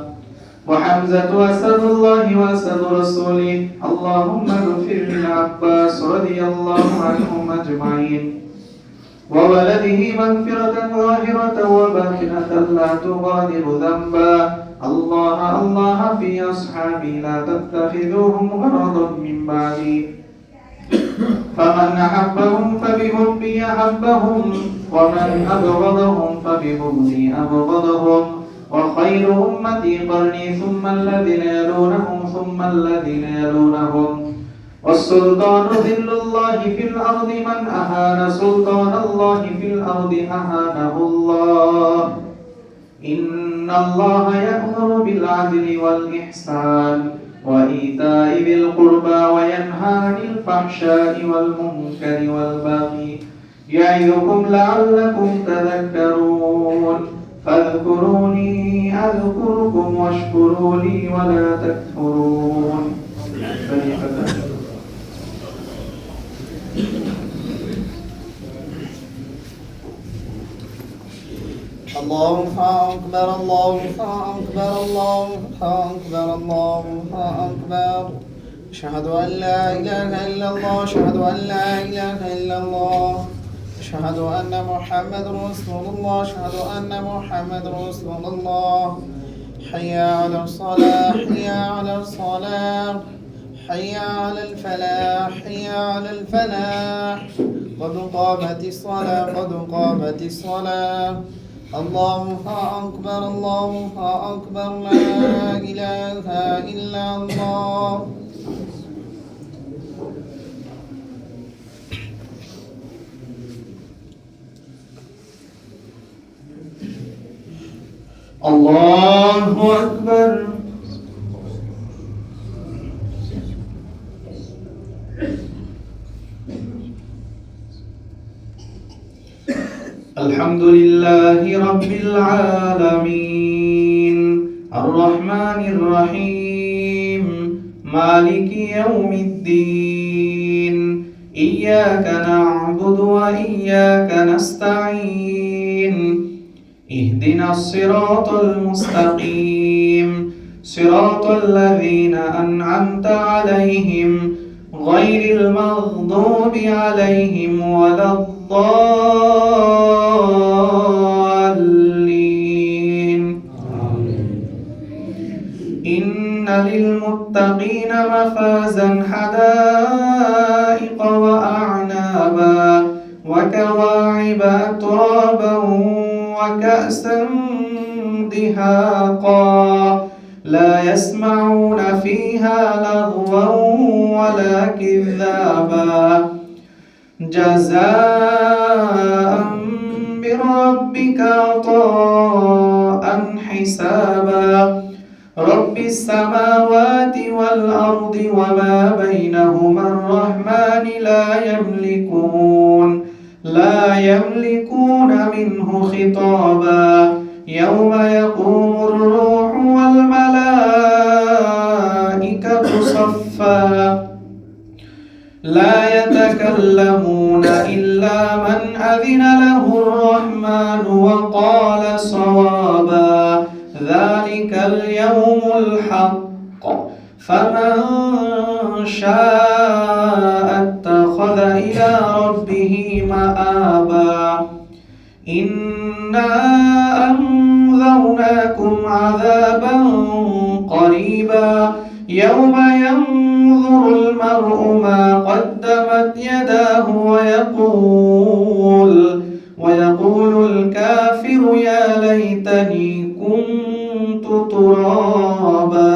وحمزة أسد الله وأسد رسوله اللهم اغفر للعباس رضي الله عنهم أجمعين وولده مغفرة ظاهرة وباطنة لا تغادر ذنبا الله في أصحابي لا تتخذوهم غرضا من بعدي فمن أحبهم فبحبي أحبهم ومن أبغضهم فببغضي أبغضهم وخير أمتي قرني ثم الذين يلونهم ثم الذين يلونهم والسلطان ذل الله في الأرض من أهان سلطان الله في الأرض أهانه الله إن الله يأمر بالعدل والإحسان وإيتاء ذي القربى وينهى عن الفحشاء والمنكر والبغي يعظكم لعلكم تذكرون فاذكروني أذكركم واشكروا لي ولا تكفرون الله أكبر الله أكبر الله أكبر الله أكبر أشهد أن لا إله إلا الله أشهد أن لا إله إلا الله أشهد أن محمد رسول الله أشهد أن محمد رسول الله حي على الصلاة حي على الصلاة حي على الفلاح حي على الفلاح قد قامت الصلاة قد قامت الصلاة الله أكبر الله أكبر لا إله إلا الله الله أكبر الحمد لله رب العالمين الرحمن الرحيم مالك يوم الدين إياك نعبد وإياك نستعين اهدنا الصراط المستقيم صراط الذين أنعمت عليهم غير المغضوب عليهم ولا الضالين إن للمتقين مفازا حدائق وأعنابا وكواعب أترابا وكأسا دهاقا لا يسمعون فيها لغوا ولا كذابا جزاء من ربك عطاء حسابا رب السماوات والأرض وما بينهما الرحمن لا يملكون منه خطابا يوم يقوم الروح والملائكة صفا لا يتكلمون إلا من أذن له الرحمن وقال صوابا ذلك اليوم الحق فمن شاء اتخذ إلى ربه مآبا إنا أنذرناكم عذابا قريبا يوم ينظر المرء ما قدمت يداه ويقول الكافر يا ليتني كنت ترابا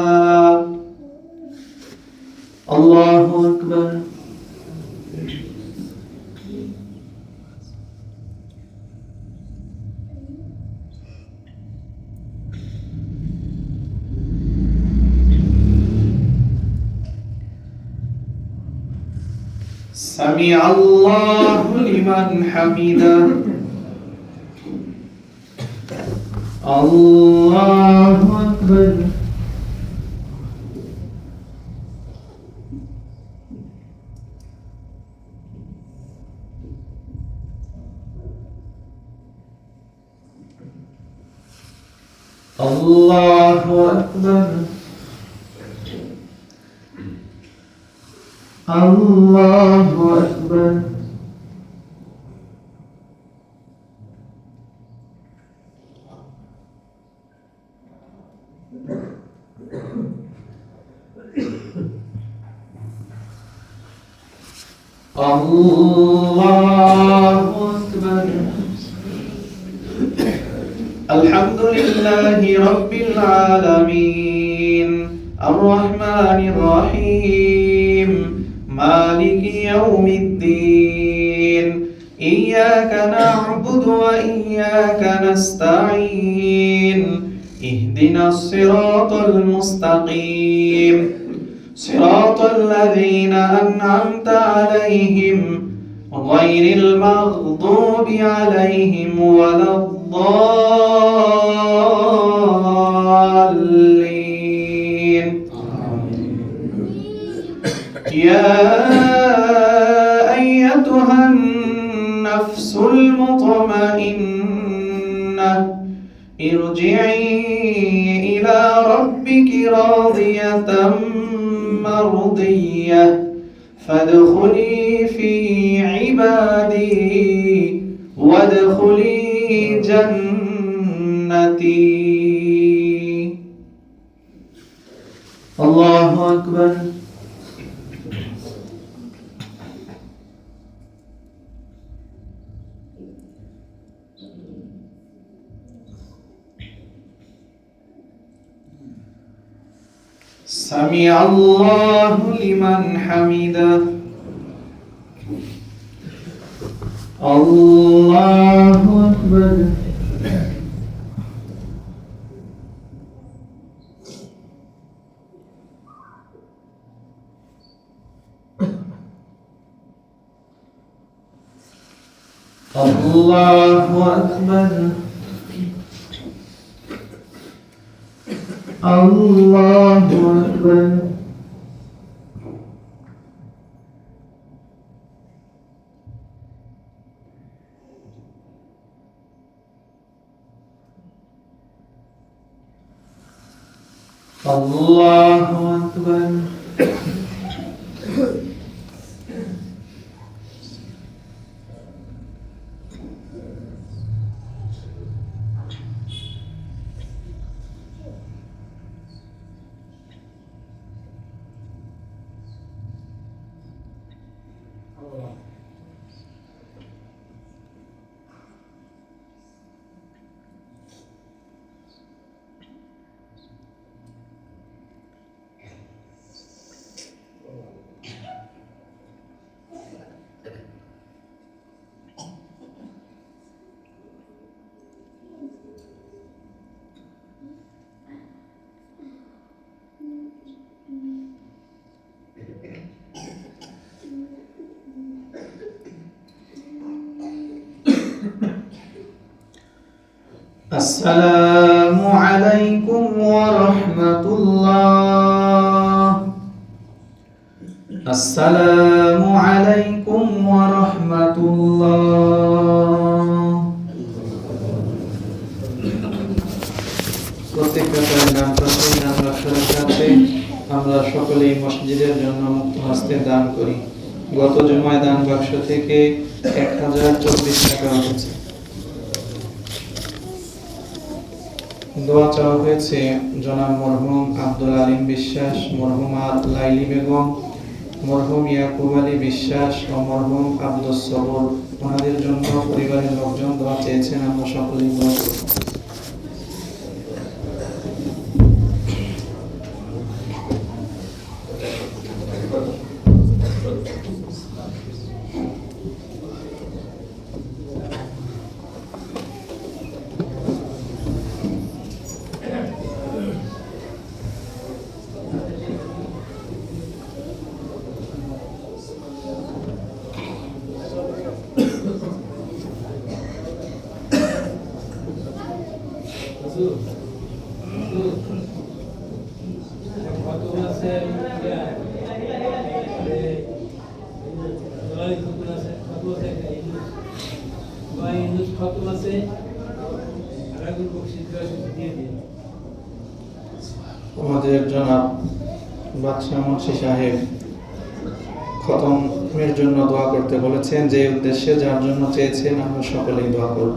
الله أكبر سمع الله لمن حمده الله أكبر الله أكبر الله أكبر الله أكبر الحمد لله رب العالمين الرحمن الرحيم مالك يوم الدين إياك نعبد وإياك نستعين اهدنا الصراط المستقيم صراط الذين أنعمت عليهم غير المغضوب عليهم ولا الضالين يا أيتها النفس المطمئنة ارجعي إلى ربك راضية مرضية فادخلي في عبادي وادخلي جنتي الله أكبر سمع الله لمن حمده الله أكبر الله أكبر الله أكبر الله أكبر আসসালামু আলাইকুম ওয়া রাহমাতুল্লাহ। আসসালামু আলাইকুম ওয়া রাহমাতুল্লাহ। প্রত্যেকটা নাম প্রসঙ্গে নাম রাখার সাথে আমরা সকলেই মসজিদের জন্য মুক্ত হস্তে দান করি। গত জুমায় দান বাক্স থেকে 1024 টাকা উঠেছে। দোয়া চাওয়া হয়েছে জনাব মরহুম আব্দুল আলিম বিশ্বাস, মরহুমা লাইলি বেগম, মরহুম ইয়াকুব আলী বিশ্বাস ও মরহুম আব্দুস সবুর, ওনাদের জন্য পরিবারের লোকজন দোয়া চেয়েছেন। আমরা সকলেই দোয়া করব। আমাদের জনাব বাদশাহ মুন্সি সাহেব খতমের জন্য দোয়া করতে বলেছেন, যে উদ্দেশ্যে যার জন্য চেয়েছেন আমরা সকলেই দোয়া করব।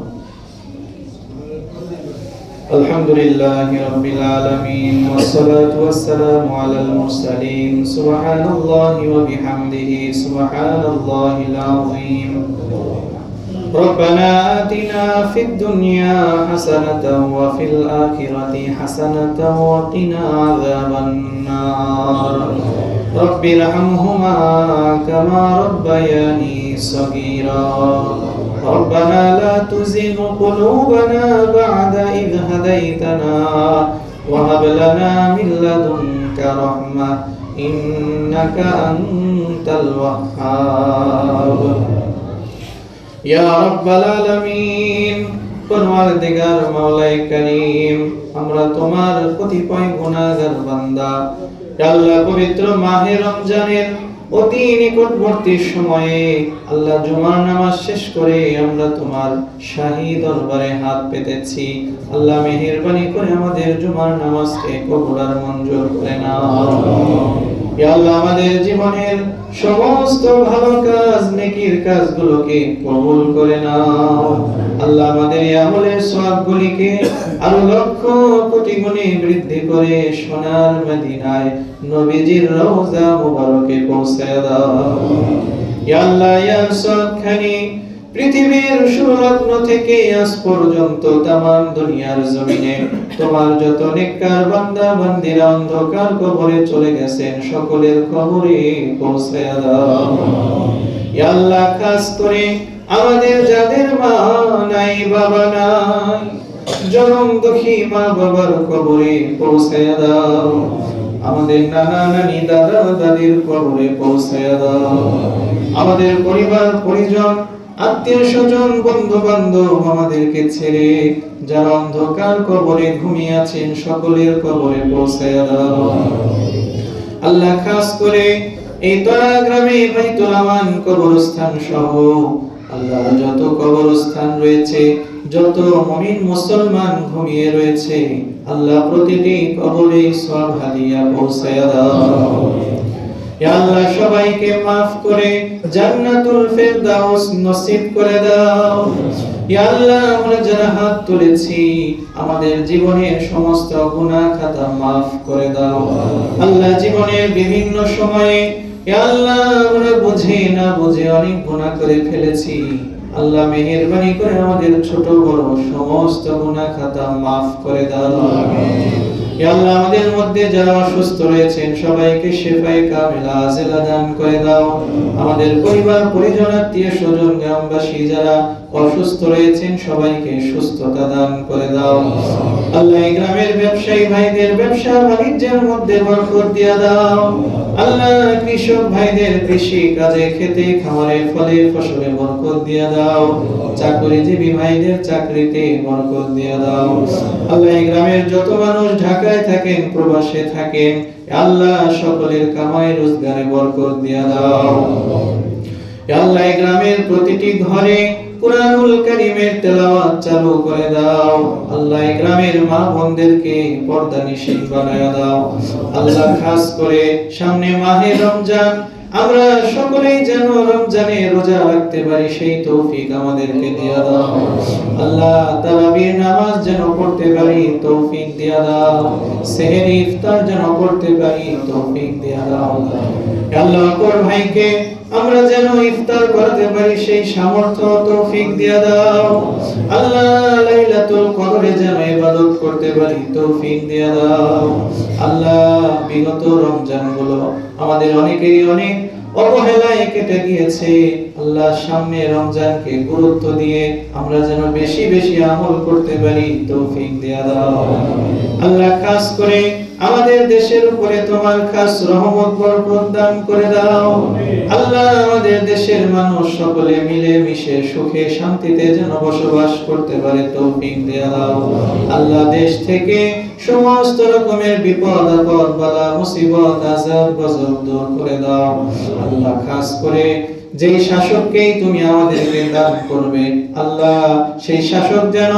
আলহামদুলিল্লাহি রাব্বিল আলামিন ওয়াসসালাতু ওয়াসসালামু আলাল মুরসালিন সুবহানাল্লাহি ওয়া বিহামদিহি সুবহানাল্লাহিল আযীম। ربنا آتنا في الدنيا حسنة وفي الآخرة حسنة وقنا عذاب النار رب ارحمهما كما ربياني صغيرا ربنا لا تزغ قلوبنا بعد إذ هديتنا وهب لنا من لدنك رحمة إنك أنت الوهاب ইয়া রাব্বাল আলামিন। পরওয়ারদিগার মাওলাই করিম, আমরা তোমার কতিপয় গুনাহগার বান্দা। হে আল্লাহ, পবিত্র মাহে রমজানের অতি নিকটবর্তী সময়ে আল্লাহ জুমার নামাজ শেষ করে আমরা তোমার শাহী দরবারে হাত পেতেছি। আল্লাহ মেহেরবানি করে আমাদের জুমার নামাজকে কবুল আর মঞ্জুর করে নাও। ইয়া আল্লাহ, আমাদের জীবনের সমস্ত ভালো কাজ, নেকির কাজগুলোকে কবুল করে নাও। আল্লাহ, আমাদের এই আমলের সওয়াবগুলিকে আরো লক্ষ কোটি গুণে বৃদ্ধি করে সোনার মদিনায় নবীজির রওজা মুবারকে পৌঁছে দাও। ইয়া আল্লাহ, ইয়া সবখানি পৃথিবীর শুরু লগ্ন থেকে আজ পর্যন্ত তামাম দুনিয়ার জমিনে তোমার যত নেককার বান্দা বান্দিরা অন্ধকার কবরে চলে গেছেন, সকলের কবরে পৌঁছে দাও। ইয়া আল্লাহ, খাস করে আমাদের যাদের মা নাই, বাবা নাই, জনম দুঃখী মা বাবার কবরে পৌঁছে দাও। আমাদের নানা নানি দাদা দাদির কবরে পৌঁছে দাও। আমাদের পরিবার পরিজন আত্মীয় স্বজন বন্ধু বান্ধব আমাদেরকে ছেড়ে যারা অন্ধকার কবরে ঘুমিয়ে আছেন, সকলের কবরে পৌঁছে দাও। আল্লাহ, খাস করে এই তরা গ্রামে বাইতুল আমান কবরস্থান সহ আল্লাহ যত কবরস্থান রয়েছে, যত মুমিন মুসলমান ঘুমিয়ে রয়েছে, আল্লাহ প্রতিটি কবরে সওয়াব হাদিয়া পৌঁছে দাও। ইয়া আল্লাহ, সবাইকে maaf করে জান্নাতুল ফেরদাউস নসিব করে দাও। ইয়া আল্লাহ, আমরা যারা হাত তুলেছি আমাদের জীবনের সমস্ত গুনাহ খাতা maaf করে দাও। আল্লাহ, জীবনের বিভিন্ন সময়ে ইয়া আল্লাহ আমরা বুঝে না বুঝে অনেক গুনাহ করে ফেলেছি। আল্লাহ, মেহেরবানি করে আমাদের ছোট বড় সমস্ত গুনাহ খাতা maaf করে দাও। ইয়া আল্লাহ আমাদের মধ্যে যারা অসুস্থ রয়েছেন সবাইকে শিফায়ে কামিলা আজিলা দান করে দাও। আমাদের পরিবার পরিজন আত্মীয় স্বজন গ্রামবাসী যারা অসুস্থ রয়েছেন সবাইকে সুস্থতা দান করে দাও। আল্লাহ এই গ্রামের ব্যবসায়ী ভাইদের ব্যবসা বাণিজ্যের মধ্যে বরকত দিয়ে দাও। আল্লাহ কৃষক ভাইদের কৃষি কাজে খেতে খামারে ফলে ফসলে বরকত দিয়ে দাও। চাকরিজীবী ভাইদের চাকরিতে বরকত দিয়ে দাও। আল্লাহ এই গ্রামের যত মানুষ ঢাকায় থাকেন প্রবাসে থাকেন আল্লাহ সকলের কামাই রোজগারে বরকত দিয়ে দাও। আল্লাহ এই গ্রামের প্রতিটি ঘরে কুরআনুল কারীমের তেলাওয়াত চালু করে দাও। আল্লাহ এই গ্রামের মা বোনদেরকে পর্দানিশীন বানায়া দাও। আল্লাহ খাস করে সামনে মাহে রমজান আমরা সকলেই যেন রমজানে রোজা রাখতে পারি সেই তৌফিক আমাদেরকে দিয়ে দাও। আল্লাহ তারাবির নামাজ যেন পড়তে পারি তৌফিক দিয়ে দাও। সেহরি ইফতার যেন করতে পারি তৌফিক দিয়ে দাও। আল্লাহ অপর ভাইকে আমরা যেন ইফতার করতে পারি সেই সামর্থ্য তৌফিক দিয়ে দাও। আল্লাহ লাইলাতুল কদরে যেন ইবাদত করতে পারি তৌফিক দিয়ে দাও। আল্লাহ বিগত রমজান গুলো আমাদের অনেকেরই অনেক অবহেলায় কেটে গিয়েছে। আল্লাহ সামনে রমজানকে গুরুত্ব দিয়ে আমরা যেন বেশি বেশি আমল করতে পারি তৌফিক দিয়ে দাও। আল্লাহ খাস করে আমাদের দেশের উপরে তোমার খাস রহমত বরকত দান করে দাও। আল্লাহ আমাদের দেশের মানুষ সকলে মিলে মিশে সুখে শান্তিতে যেন বসবাস করতে পারে তৌফিক দিয়ে দাও। আল্লাহ দেশ থেকে সমস্ত রকমের বিপদ আপদ বালা মুসিবত আযাব গজব দূর করে দাও। আল্লাহ খাস করে যেই শাসককেই তুমি আমাদেরকে দান করবে আল্লাহ সেই শাসক যেন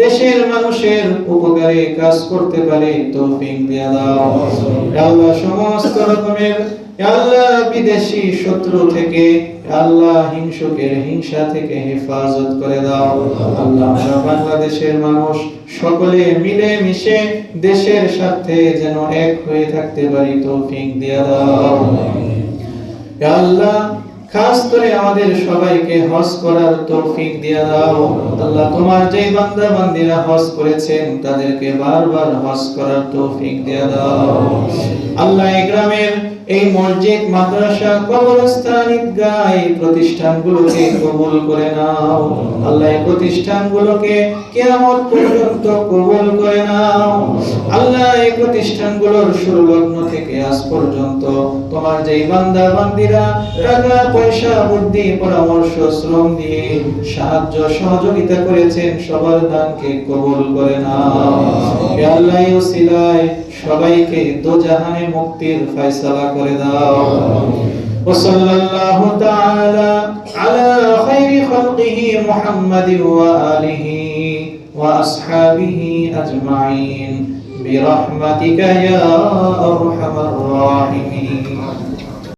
দেশের মানুষের উপকারে কাজ করতে পারে তৌফিক দিয়ে দাও। আল্লাহ সমস্ত রকমের আল্লাহ বিদেশি শত্রু থেকে আল্লাহ হিংসুকের হিংসা থেকে হেফাজত করে দাও। আল্লাহ আমরা বাংলাদেশের মানুষ সকলে মিলে মিশে দেশের স্বার্থে যেন এক হয়ে থাকতে পারি তৌফিক দিয়ে দাও। আল্লাহ খাস করে আমাদের সবাইকে হজ করার তৌফিক দিয়ে দাও। আল্লাহ তোমার যেই বান্দা বান্দীরা হজ করেছেন তাদেরকে বারবার হজ করার তৌফিক দিয়ে দাও। আল্লাহ এই গ্রামের এই মসজিদ মাদ্রাসা কবরস্থান ঈদগাহ এই প্রতিষ্ঠানগুলোকে কবুল করে নাও। আল্লাহ এই প্রতিষ্ঠানগুলোকে কিয়ামত পর্যন্ত কবুল করে নাও। আল্লাহ এই প্রতিষ্ঠানগুলোর শুরু লগ্ন থেকে আজ পর্যন্ত তোমার যেই বান্দা বান্দীরা টাকা পয়সা বুদ্ধি পরামর্শ শ্রম দিয়ে সাহায্য সহযোগিতা করেছেন সবার দানকে কবুল করে নাও। হে আল্লাহ এই ওসিলায় সবাইকে দোজাহানে মুক্তির ফয়সালা করে দাও। وصلى الله تعالى على خير خلقه محمد وآله وأصحابه أجمعين برحمتك يا أرحم الراحمين.